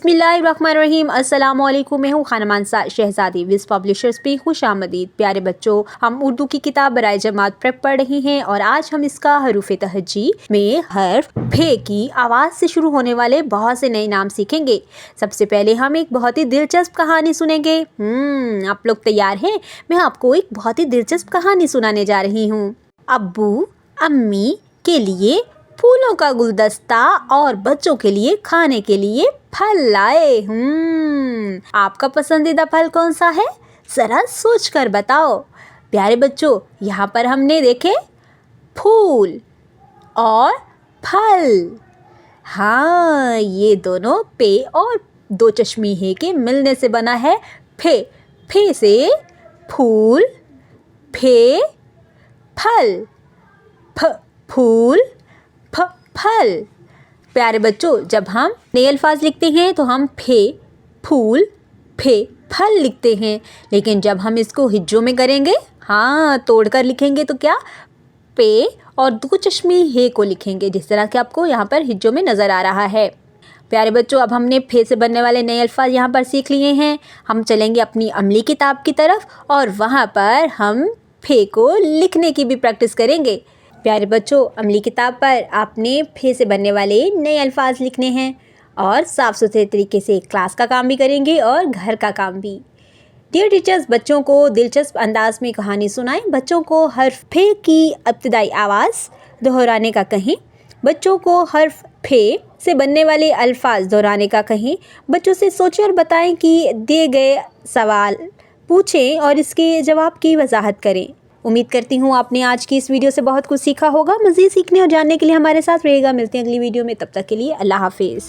बिस्मिल्लाहिर्रहमानिर्रहीम। अस्सलामुअलैकुम। मैं हूँ खाना मानसा शहजादी। विज़ पब्लिशर्स पे खुशामदीद। प्यारे बच्चों, हम उर्दू की किताब बराए जमात प्रेप पढ़ रहे हैं और आज हम इसका हरूफ तहज्जी में हर्फ फे की आवाज़ से शुरू होने वाले बहुत से नए नाम सीखेंगे। सबसे पहले हम एक बहुत ही दिलचस्प कहानी सुनेंगे। आप लोग तैयार हैं? मैं आपको एक बहुत ही दिलचस्प कहानी सुनाने जा रही हूँ। अब्बू अम्मी के लिए फूलों का गुलदस्ता और बच्चों के लिए खाने के लिए फल लाए। आपका पसंदीदा फल कौन सा है? जरा सोच कर बताओ। प्यारे बच्चों, यहाँ पर हमने देखे फूल और फल। हाँ, ये दोनों पे और दो चश्मी है के मिलने से बना है फे। फे से फूल, फे फल, फ फूल, फ फल। प्यारे बच्चों, जब हम नए अल्फाज लिखते हैं तो हम फे फूल फे फल लिखते हैं, लेकिन जब हम इसको हिज्जों में करेंगे, हाँ तोड़कर लिखेंगे तो क्या पे और दो चश्मी हे को लिखेंगे, जिस तरह कि आपको यहाँ पर हिज्जों में नज़र आ रहा है। प्यारे बच्चों, अब हमने फे से बनने वाले नए अल्फाज यहाँ पर सीख लिए हैं। हम चलेंगे अपनी अमली किताब की तरफ और वहाँ पर हम फे को लिखने की भी प्रैक्टिस करेंगे। प्यारे बच्चों, अमली किताब पर आपने फे से बनने वाले नए अल्फाज लिखने हैं और साफ़ सुथरे तरीके से क्लास का काम भी करेंगे और घर का काम भी। डियर टीचर्स, बच्चों को दिलचस्प अंदाज में कहानी सुनाएं। बच्चों को हर्फ फे की इब्तिदाई आवाज़ दोहराने का कहें। बच्चों को हर्फ फे से बनने वाले अल्फाज दोहराने का कहें। बच्चों से सोचें और बताएं कि दिए गए सवाल पूछें और इसके जवाब की वजाहत करें। उम्मीद करती हूँ आपने आज की इस वीडियो से बहुत कुछ सीखा होगा। मज़ीद सीखने और जानने के लिए हमारे साथ रहिएगा। मिलते हैं अगली वीडियो में, तब तक के लिए अल्लाह हाफिज़।